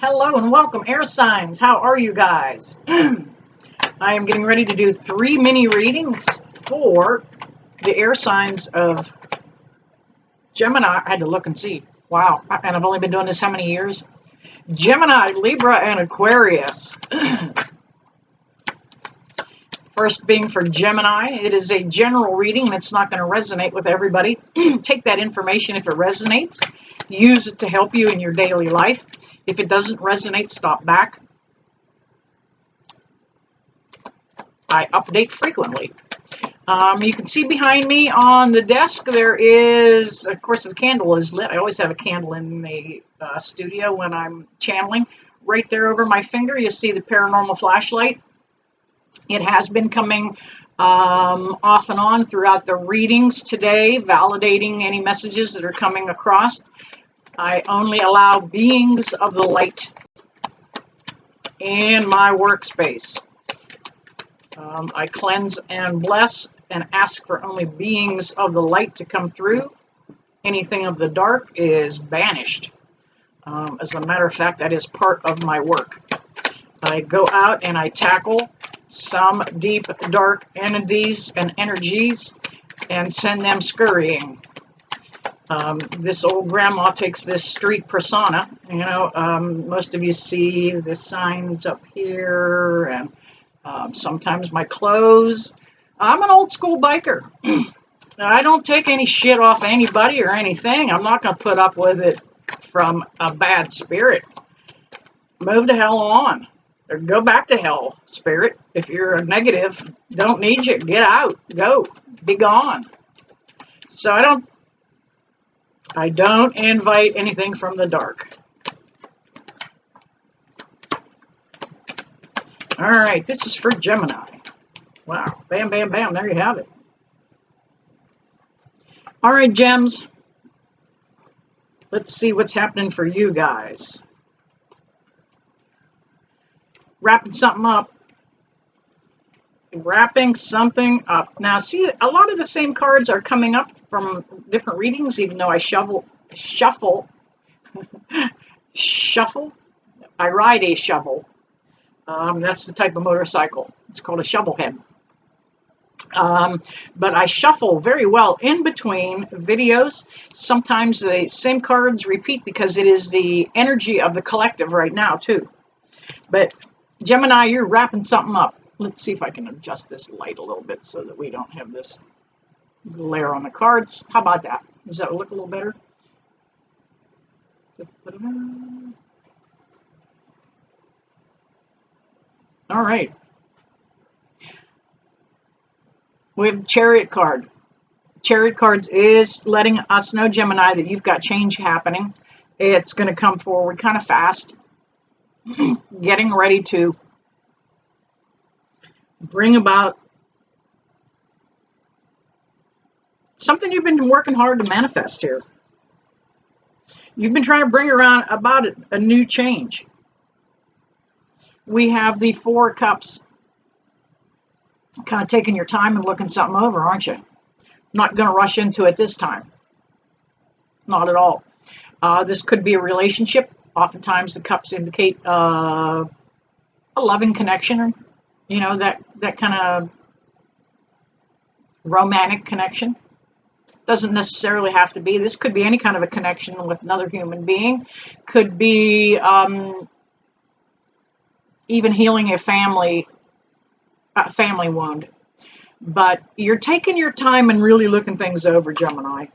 Hello and welcome, air signs. How are you guys? I am getting ready to do 3 mini readings for the air signs of Gemini. I had to look and see. Wow. And I've only been doing this how many years? Gemini, Libra, and Aquarius. First being for Gemini. It is a general reading and it's not going to resonate with everybody. Take that information if it resonates. Use it to help you in your daily life. If it doesn't resonate, stop back. I update frequently. You can see behind me on the desk there is, of course, the candle is lit. I always have a candle in the studio when I'm channeling. Right there over my finger, you see the paranormal flashlight. It has been coming off and on throughout the readings today, validating any messages that are coming across. I only allow beings of the light in my workspace. I cleanse and bless and ask for only beings of the light to come through. Anything of the dark is banished. As a matter of fact, that is part of my work. I go out and I tackle some deep, dark entities and energies and send them scurrying. This old grandma takes this street persona. You know, most of you see the signs up here, and sometimes my clothes. I'm an old school biker. I don't take any shit off anybody or anything. I'm not going to put up with it from a bad spirit. Move the hell on. Or go back to hell, spirit. If you're a negative, don't need you. Get out. Go. Be gone. So I don't invite anything from the dark. All right, this is for Gemini. Wow, bam, bam, bam, there you have it. All right, gems. Let's see what's happening for you guys. Wrapping something up. Wrapping something up. Now, see, a lot of the same cards are coming up from different readings, even though I shuffle. I ride a shovel. That's the type of motorcycle. It's called a shovel head. But I shuffle very well in between videos. Sometimes the same cards repeat because it is the energy of the collective right now, too. But Gemini, you're wrapping something up. Let's see if I can adjust this light a little bit so that we don't have this glare on the cards. How about that? Does that look a little better? All right. We have the Chariot card. Chariot cards is letting us know, Gemini, that you've got change happening. It's going to come forward kind of fast. Getting ready to bring about something you've been working hard to manifest here. You've been trying to bring around about a new change. We have the Four of Cups. Kind of taking your time and looking something over, aren't you? Not going to rush into it this time. Not at all. This could be a relationship. Oftentimes the cups indicate a loving connection, you know, that kind of romantic connection. Doesn't necessarily have to be. This could be any kind of a connection with another human being. Could be even healing a family wound. But you're taking your time and really looking things over, Gemini.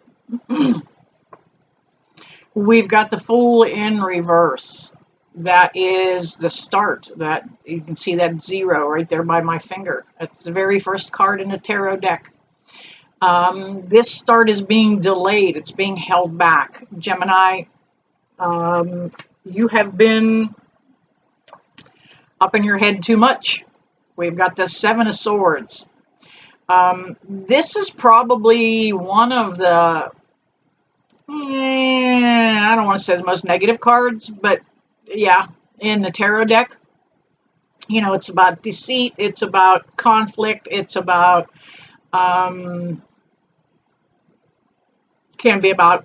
We've got the Fool in reverse. That is the start. That you can see that 0 right there by my finger. That's the very first card in the tarot deck. This start is being delayed. It's being held back. Gemini, you have been up in your head too much. We've got the 7 of Swords. This is probably one of the, I don't want to say the most negative cards, but yeah, in the tarot deck. You know, it's about deceit, it's about conflict, it's about, can be about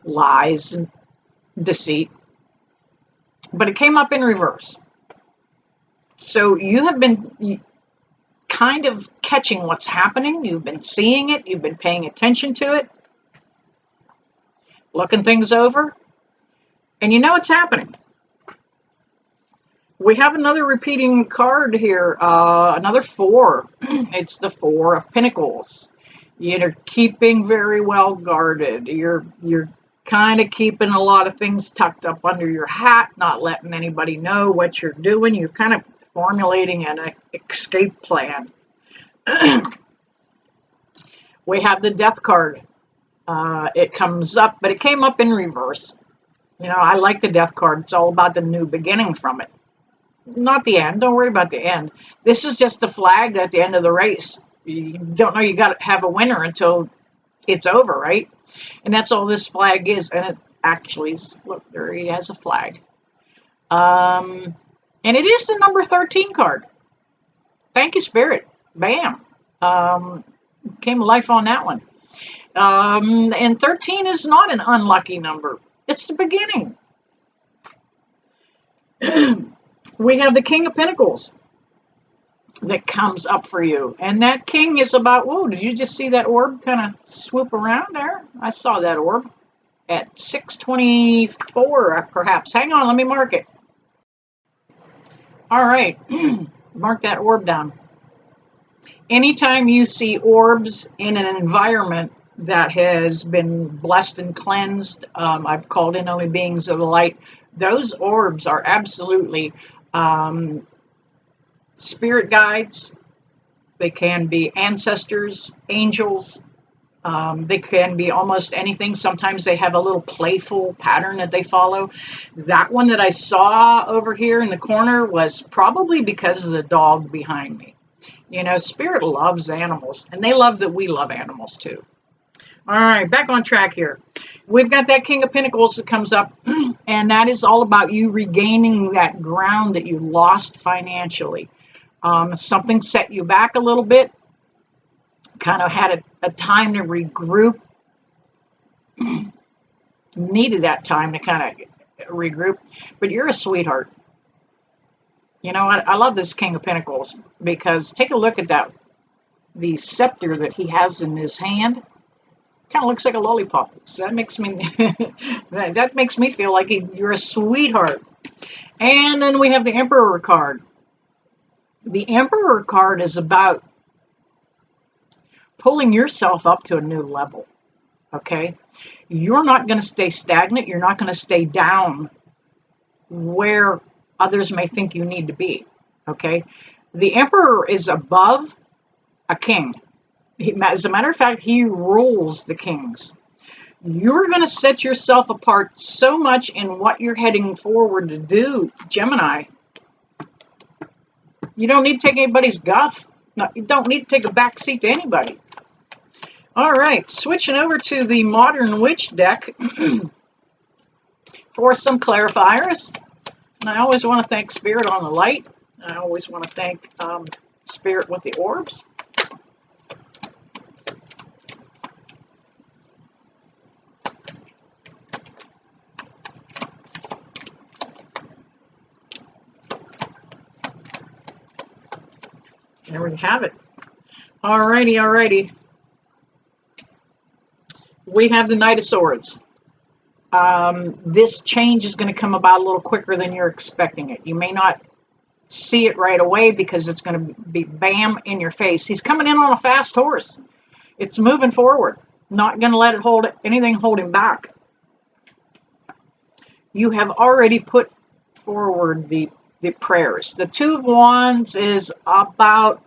lies and deceit. but it came up in reverse. So you have been kind of catching what's happening. You've been seeing it. You've been paying attention to it, looking things over, and you know it's happening. We have another repeating card here, another 4. It's the 4 of Pinnacles. You're keeping very well guarded. You're kind of keeping a lot of things tucked up under your hat, not letting anybody know what you're doing. You're kind of formulating an escape plan. We have the Death card. It comes up, but it came up in reverse. You know, I like the Death card. It's all about the new beginning from it. Not the end. Don't worry about the end. This is just the flag at the end of the race. You don't know you got to have a winner until it's over, right? And that's all this flag is. And it actually is, look, there he has a flag. And it is the number 13 card. Thank you, Spirit. Bam. Came to life on that one. And 13 is not an unlucky number. It's the beginning. We have the King of Pinnacles that comes up for you. And that king is about, whoa, did you just see that orb kind of swoop around there? I saw that orb at 624, perhaps. Hang on, let me mark it. All right, mark that orb down. Anytime you see orbs in an environment that has been blessed and cleansed, I've called in only beings of the light, those orbs are absolutely spirit guides. They can be ancestors, angels. They can be almost anything. Sometimes they have a little playful pattern that they follow. That one that I saw over here in the corner was probably because of the dog behind me. You know, Spirit loves animals, and they love that we love animals too. All right, back on track here. We've got that King of Pinnacles that comes up, and that is all about you regaining that ground that you lost financially. Something set you back a little bit, kind of had a time to regroup, needed that time to kind of regroup, but you're a sweetheart. You know, I love this King of Pentacles because take a look at that, the scepter that he has in his hand. Kind of looks like a lollipop. So that makes me that makes me feel like you're a sweetheart. And then we have the Emperor card. The Emperor card is about pulling yourself up to a new level. Okay? You're not going to stay stagnant. You're not going to stay down where others may think you need to be. Okay? The Emperor is above a king. As a matter of fact, he rules the kings. You're going to set yourself apart so much in what you're heading forward to do, Gemini. You don't need to take anybody's guff. No, you don't need to take a back seat to anybody. All right, switching over to the Modern Witch deck for some clarifiers. And I always want to thank Spirit on the light. I always want to thank Spirit with the orbs. There we have it. Alrighty, alrighty. We have the Knight of Swords. This change is going to come about a little quicker than you're expecting it. You may not see it right away because it's going to be bam in your face. He's coming in on a fast horse. It's moving forward. Not going to let it hold him back. You have already put forward the prayers. The Two of Wands is about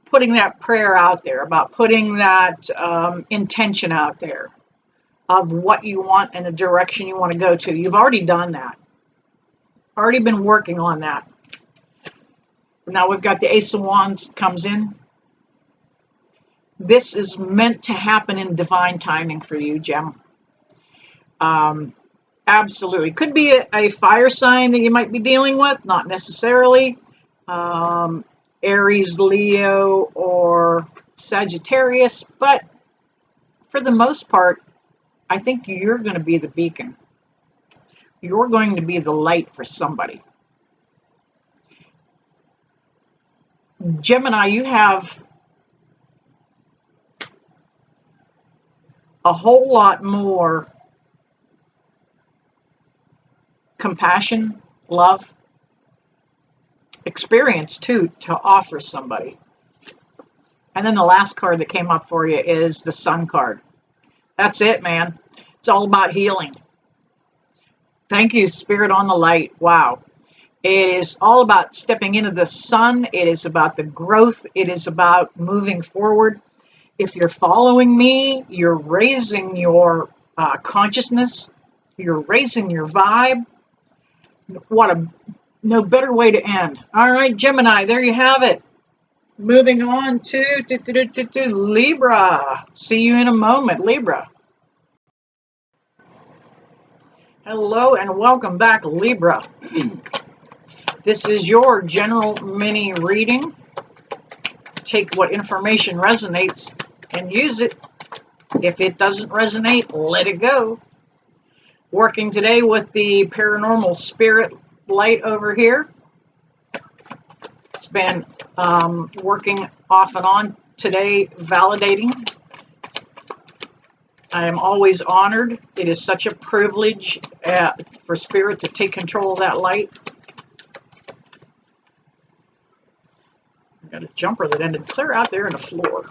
putting that prayer out there, about putting that intention out there of what you want and the direction you want to go to. You've already done that. Already been working on that. Now we've got the Ace of Wands comes in. This is meant to happen in divine timing for you, Gem. Absolutely. Could be a fire sign that you might be dealing with, not necessarily. Aries, Leo, or Sagittarius, but for the most part, I think you're going to be the beacon. You're going to be the light for somebody. Gemini, you have a whole lot more compassion, love, experience too to offer somebody. And then the last card that came up for you is the Sun card. That's it, man. It's all about healing. Thank you, Spirit on the Light. Wow. It is all about stepping into the sun. It is about the growth. It is about moving forward. If you're following me, you're raising your consciousness. You're raising your vibe. What a no better way to end. All right, Gemini, there you have it. Moving on to Libra. See you in a moment, Libra. Hello and welcome back, Libra. This is your general mini reading. Take what information resonates and use it. If it doesn't resonate, let it go. Working today with the paranormal spirit light over here. It's been working off and on today, validating. I am always honored. It is such a privilege for Spirit to take control of that light. I've got a jumper that ended clear out there on the floor.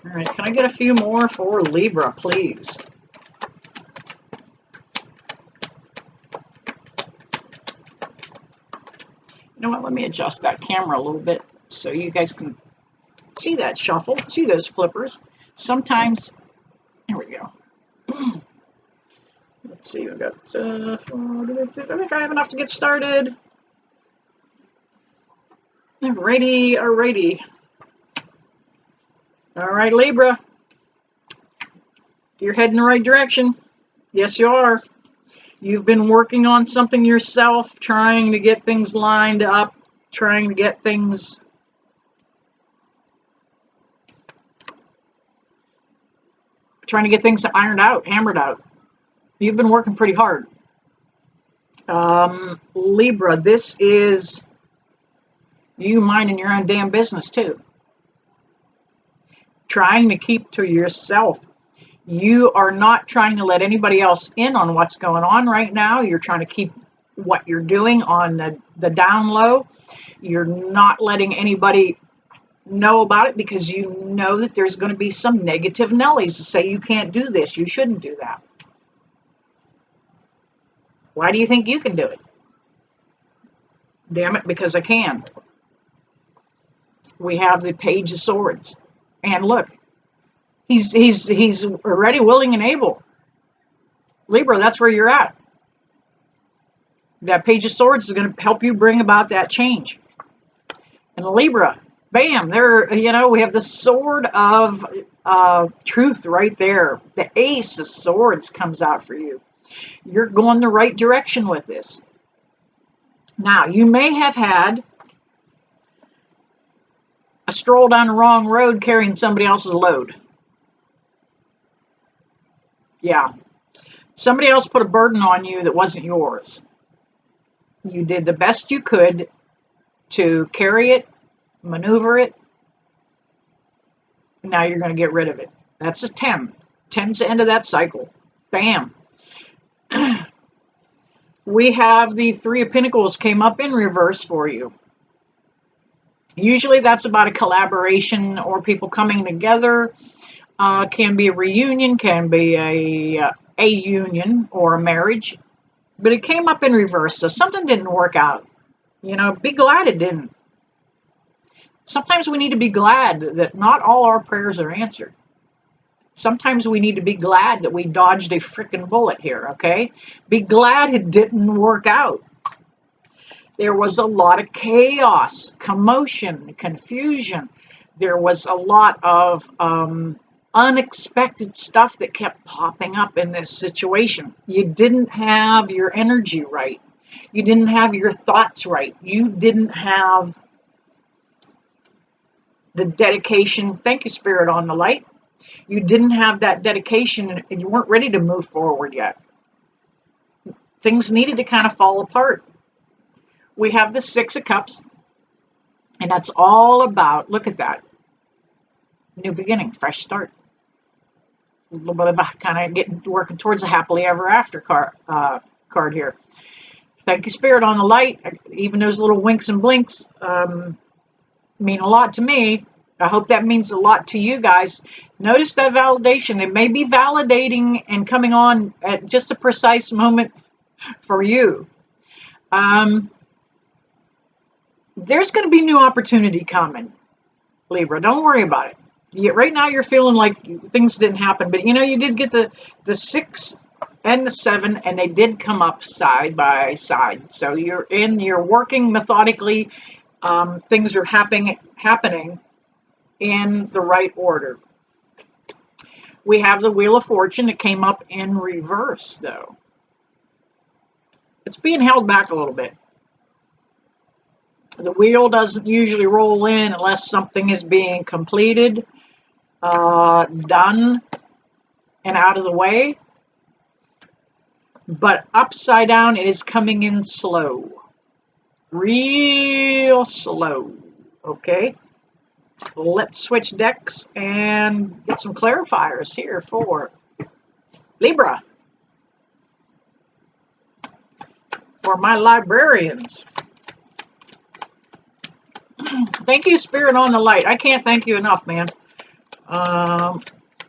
All right, can I get a few more for Libra, please? You know what, let me adjust that camera a little bit so you guys can see that shuffle, see those flippers. Sometimes, here we go. Let's see, we've got, I think I have enough to get started. Alrighty. All right, Libra. You're heading the right direction. Yes, you are. You've been working on something yourself, trying to get things lined up, trying to get things ironed out, hammered out. You've been working pretty hard. Libra, this is you minding your own damn business too. Trying to keep to yourself. You are not trying to let anybody else in on what's going on right now. You're trying to keep what you're doing on the down low. You're not letting anybody know about it because you know that there's going to be some negative Nellies to say you can't do this, you shouldn't do that. Why do you think you can do it? Damn it, because I can. We have the Page of Swords. And look, he's already willing and able. Libra, that's where you're at. That Page of Swords is going to help you bring about that change. And Libra, bam, there, you know, we have the Sword of Truth right there. The Ace of Swords comes out for you. You're going the right direction with this. Now, you may have had a stroll down the wrong road carrying somebody else's load. Yeah. Somebody else put a burden on you that wasn't yours. You did the best you could to carry it, maneuver it. Now you're going to get rid of it. That's a 10. 10's the end of that cycle. Bam. We have the Three of Pinnacles came up in reverse for you. Usually that's about a collaboration or people coming together. Can be a reunion, can be a union or a marriage. But it came up in reverse, so something didn't work out. You know, be glad it didn't. Sometimes we need to be glad that not all our prayers are answered. Sometimes we need to be glad that we dodged a freaking bullet here, okay? Be glad it didn't work out. There was a lot of chaos, commotion, confusion. There was a lot of unexpected stuff that kept popping up in this situation. You didn't have your energy right. You didn't have your thoughts right. You didn't have the dedication. Thank you, Spirit on the Light. You didn't have that dedication and you weren't ready to move forward yet. things needed to kind of fall apart. We have the Six of Cups, and that's all about, look at that, new beginning, fresh start. A little bit of a kind of working towards a happily ever after card here. Thank you, Spirit, on the light. Even those little winks and blinks mean a lot to me. I hope that means a lot to you guys. Notice that validation. It may be validating and coming on at just a precise moment for you. There's going to be new opportunity coming, Libra. Don't worry about it. Right now you're feeling like things didn't happen, but you did get the 6 and the 7, and they did come up side by side. So you're working methodically. Things are happening in the right order. We have the Wheel of Fortune that came up in reverse, though. It's being held back a little bit. The wheel doesn't usually roll in unless something is being completed, done, and out of the way. But upside down, it is coming in slow. Real slow. Okay? Let's switch decks and get some clarifiers here for Libra. For my librarians. Thank you, Spirit, on the light. I can't thank you enough, man.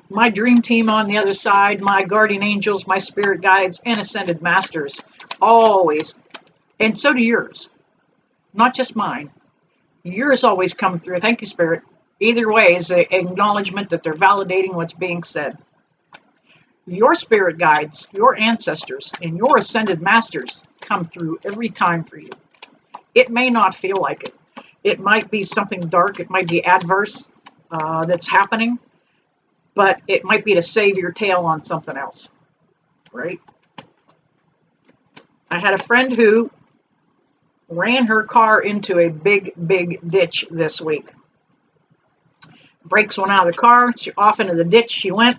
My dream team on the other side, my guardian angels, my spirit guides, and ascended masters. Always. And so do yours. Not just mine. Yours always come through. Thank you, Spirit. Either way is an acknowledgement that they're validating what's being said. Your spirit guides, your ancestors, and your ascended masters come through every time for you. It may not feel like it. It might be something dark. It might be adverse that's happening. But it might be to save your tail on something else. Right? I had a friend who ran her car into a big, big ditch this week. Brakes went out of the car. She off into the ditch she went,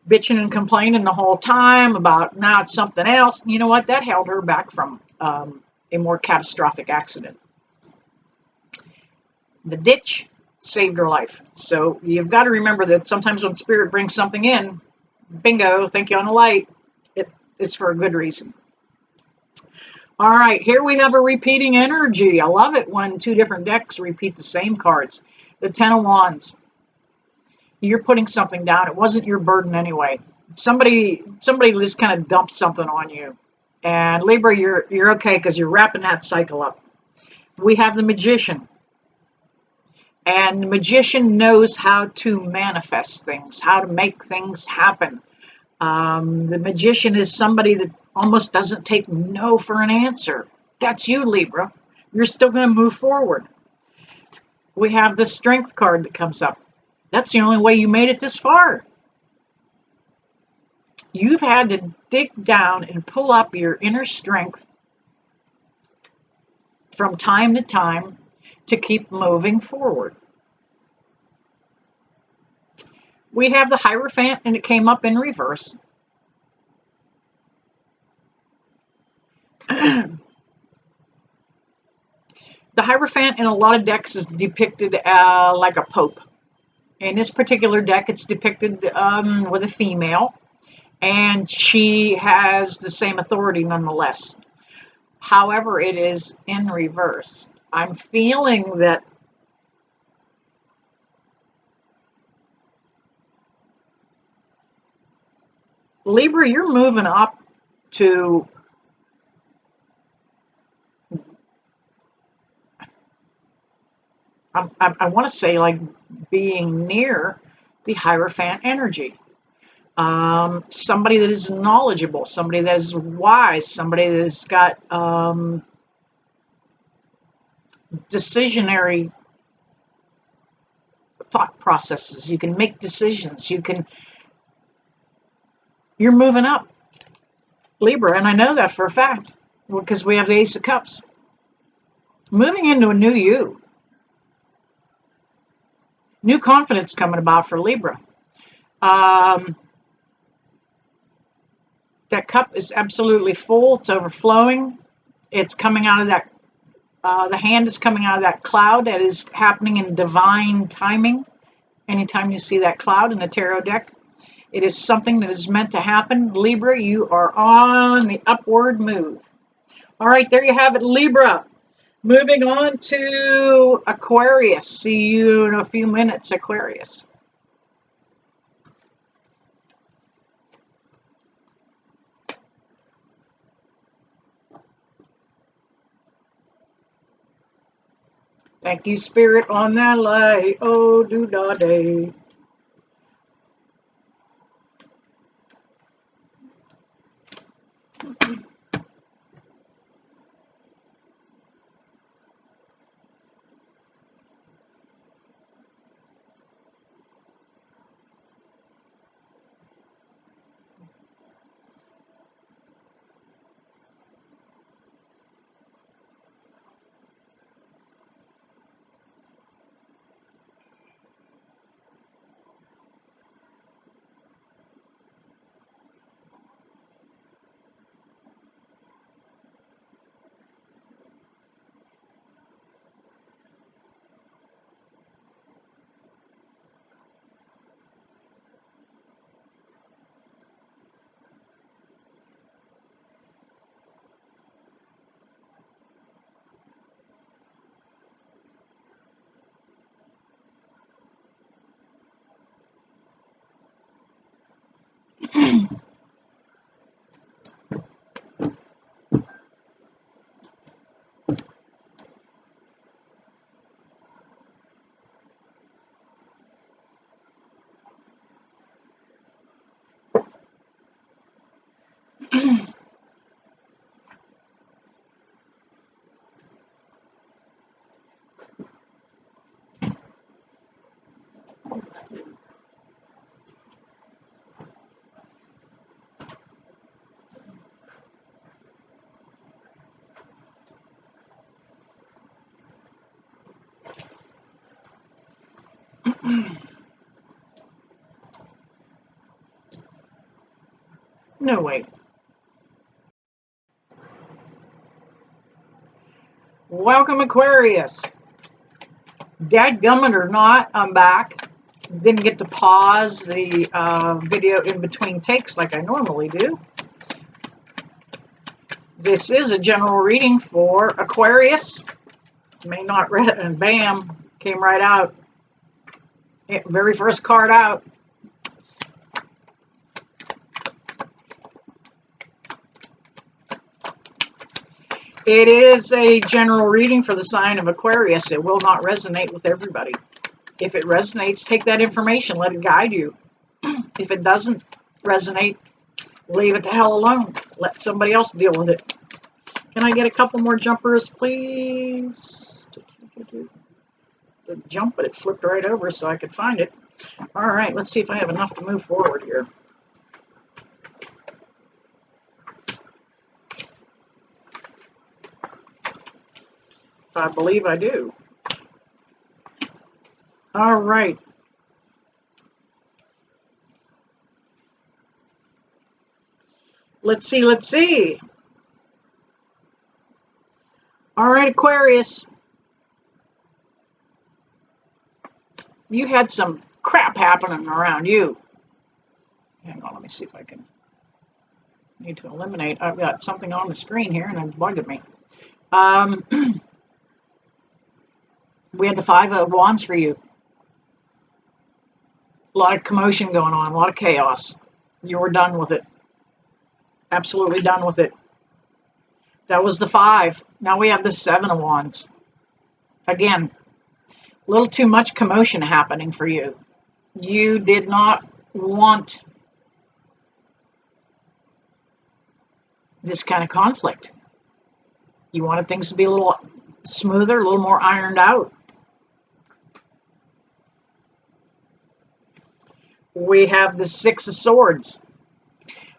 bitching and complaining the whole time about now it's something else. You know what? That held her back from a more catastrophic accident. The ditch saved her life. So you've got to remember that sometimes when Spirit brings something in, bingo, thank you on the light, it's for a good reason. All right, here we have a repeating energy. I love it when two different decks repeat the same cards. The Ten of Wands. You're putting something down. It wasn't your burden anyway. Somebody just kind of dumped something on you. And Libra, you're okay because you're wrapping that cycle up. We have the Magician. And the Magician knows how to manifest things, how to make things happen. The Magician is somebody that almost doesn't take no for an answer. That's you, Libra. You're still going to move forward. We have the Strength card that comes up. That's the only way you made it this far. You've had to dig down and pull up your inner strength from time to time to keep moving forward. We have the Hierophant, and it came up in reverse. The Hierophant in a lot of decks is depicted like a pope. In this particular deck, it's depicted with a female, and she has the same authority nonetheless. However, it is in reverse. I'm feeling that Libra, you're moving up to I want to say like being near the Hierophant energy. Somebody that is knowledgeable, somebody that is wise, somebody that has got decisionary thought processes. You can make decisions. You're moving up, Libra, and I know that for a fact because we have the Ace of Cups. Moving into a new you. New confidence coming about for Libra. That cup is absolutely full. It's overflowing. It's coming out of that, the hand is coming out of that cloud that is happening in divine timing. Anytime you see that cloud in the tarot deck, it is something that is meant to happen. Libra, you are on the upward move. All right, there you have it, Libra. Moving on to Aquarius. See you in a few minutes, Aquarius. Thank you, Spirit, on that light. Oh, do da day. No, wait. Welcome, Aquarius. Dadgummit or not, I'm back. Didn't get to pause the video in between takes like I normally do. This is a general reading for Aquarius. May not read it, and bam, came right out. Very first card out. It is a general reading for the sign of Aquarius. It will not resonate with everybody. If it resonates, take that information, let it guide you. If it doesn't resonate, leave it the hell alone. Let somebody else deal with it. Can I get a couple more jumpers, please? Didn't jump, but it flipped right over so I could find it. All right, let's see if I have enough to move forward here. I believe I do. All right. Let's see, let's see. All right, Aquarius. You had some crap happening around you. Hang on, let me see if I can. Need to eliminate. I've got something on the screen here and it's bugging me. We had the Five of Wands for you. A lot of commotion going on, a lot of chaos. You were done with it. Absolutely done with it. That was the 5. Now we have the 7 of Wands. Again, a little too much commotion happening for you. You did not want this kind of conflict. You wanted things to be a little smoother, a little more ironed out. We have the 6 of Swords.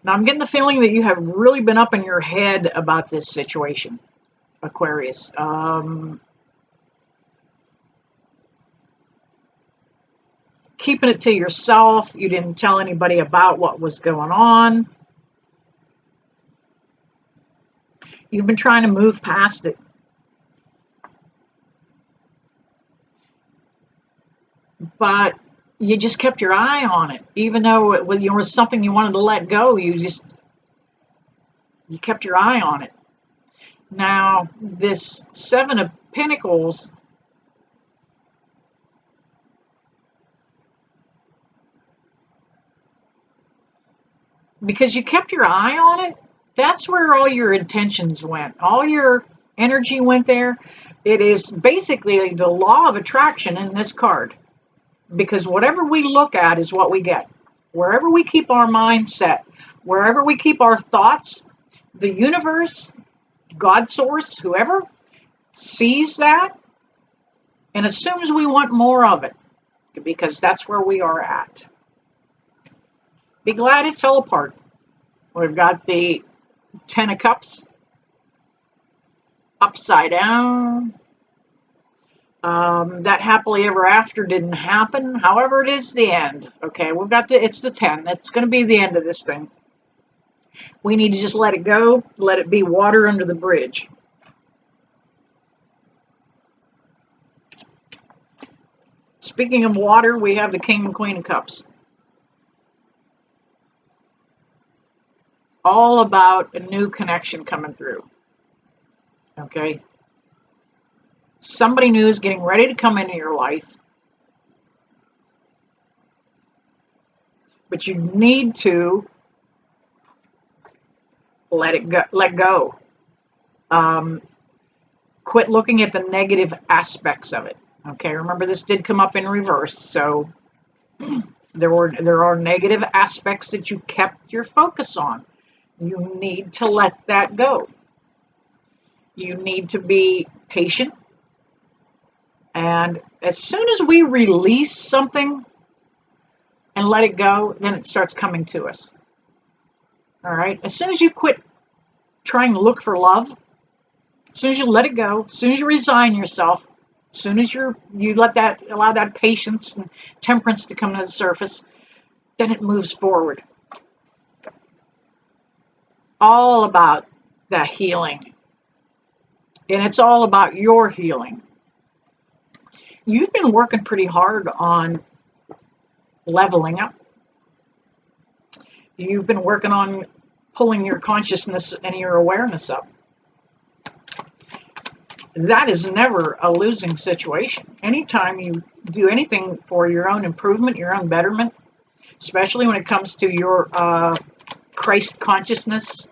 Now I'm getting the feeling that you have really been up in your head about this situation, Aquarius. Keeping it to yourself. You didn't tell anybody about what was going on. You've been trying to move past it. But you just kept your eye on it. Even though it was something you wanted to let go, you kept your eye on it. Now, this Seven of Pentacles, because you kept your eye on it, that's where all your intentions went. All your energy went there. It is basically the law of attraction in this card. Because whatever we look at is what we get. Wherever we keep our mindset, wherever we keep our thoughts, the universe, God source, whoever, sees that and assumes we want more of it. Because that's where we are at. Be glad it fell apart. We've got the Ten of Cups upside down. That happily ever after didn't happen. However, it is the end. Okay, we've got it's the 10. It's going to be the end of this thing. We need to just let it go. Let it be water under the bridge. Speaking of water, we have the King and Queen of Cups. All about a new connection coming through. Okay? Somebody new is getting ready to come into your life. But you need to let go. Quit looking at the negative aspects of it. Okay, remember this did come up in reverse, so there are negative aspects that you kept your focus on. You need to let that go. You need to be patient. And as soon as we release something and let it go, then it starts coming to us. All right? As soon as you quit trying to look for love, as soon as you let it go, as soon as you resign yourself, as soon as you allow that patience and temperance to come to the surface, then it moves forward. All about that healing. And it's all about your healing. You've been working pretty hard on leveling up. You've been working on pulling your consciousness and your awareness up. That is never a losing situation. Anytime you do anything for your own improvement, your own betterment, especially when it comes to your Christ consciousness,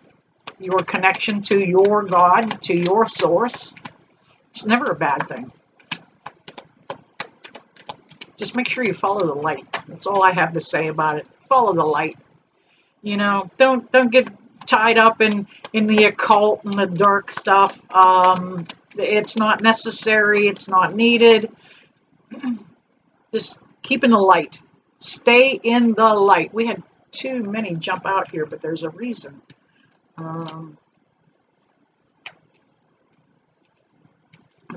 your connection to your God, to your source, it's never a bad thing. Just make sure you follow the light. That's all I have to say about it. Follow the light. You know, don't get tied up in the occult and the dark stuff. It's not necessary. It's not needed. Just keep in the light. Stay in the light. We had too many jump out here, but there's a reason. Let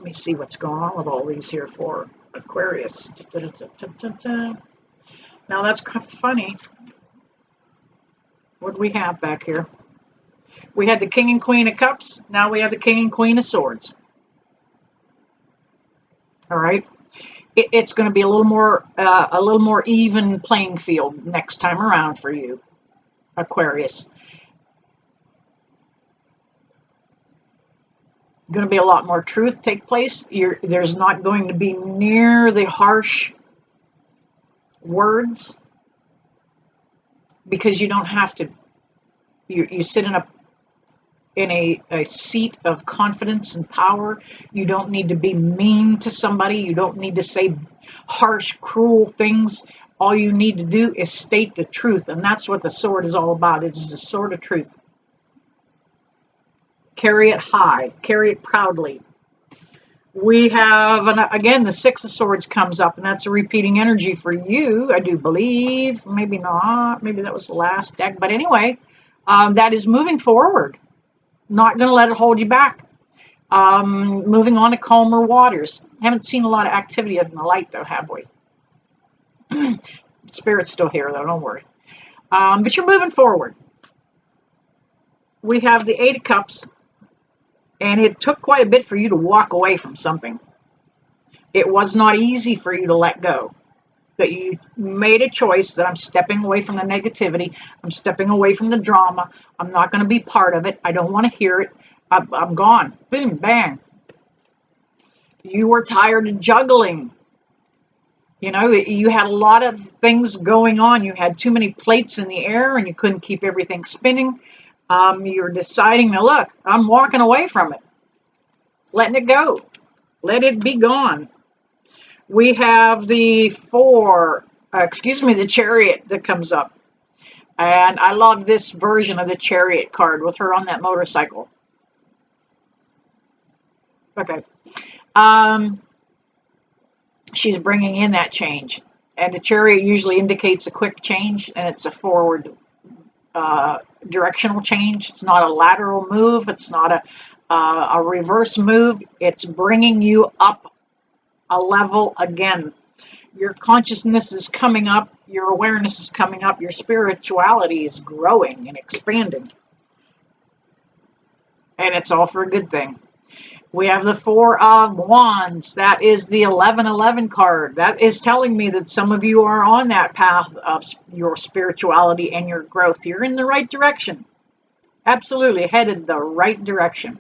me see what's going on with all these here for Aquarius. Now that's kind of funny. What do we have back here? We had the King and Queen of Cups. Now we have the King and Queen of Swords. All right. It's going to be a little more even playing field next time around for you, Aquarius. Going to be a lot more truth take place. There's not going to be near the harsh words because you don't have to. You sit in a seat of confidence and power. You don't need to be mean to somebody. You don't need to say harsh, cruel things. All you need to do is state the truth, and that's what the sword is all about. It is the sword of truth. Carry it high. Carry it proudly. We have, again, the Six of Swords comes up, and that's a repeating energy for you, I do believe. Maybe not. Maybe that was the last deck. But anyway, that is moving forward. Not going to let it hold you back. Moving on to calmer waters. Haven't seen a lot of activity in the light, though, have we? Spirit's still here, though. Don't worry. But you're moving forward. We have the Eight of Cups. And it took quite a bit for you to walk away from something. It was not easy for you to let go. But you made a choice that I'm stepping away from the negativity. I'm stepping away from the drama. I'm not going to be part of it. I don't want to hear it. I'm gone. Boom, bang. You were tired of juggling. You know, you had a lot of things going on. You had too many plates in the air and you couldn't keep everything spinning. You're deciding, now look, I'm walking away from it. Letting it go. Let it be gone. We have the the Chariot that comes up. And I love this version of the Chariot card with her on that motorcycle. Okay. She's bringing in that change. And the Chariot usually indicates a quick change, and it's a forward directional change. It's not a lateral move. It's not a reverse move. It's bringing you up a level again. Your consciousness is coming up. Your awareness is coming up. Your spirituality is growing and expanding. And it's all for a good thing. We have the Four of Wands. That is the 1111 card. That is telling me that some of you are on that path of your spirituality and your growth. You're in the right direction. Absolutely headed the right direction.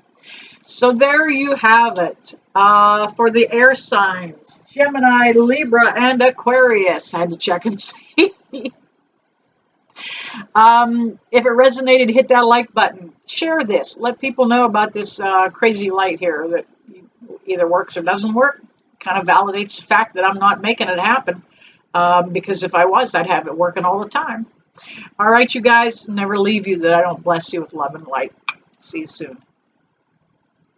So there you have it for the air signs, Gemini, Libra, and Aquarius. I had to check and see. If it resonated, hit that like button. Share this. Let people know about this crazy light here that either works or doesn't work. Kind of validates the fact that I'm not making it happen. Because if I was, I'd have it working all the time. All right, you guys, never leave you that I don't bless you with love and light. See you soon.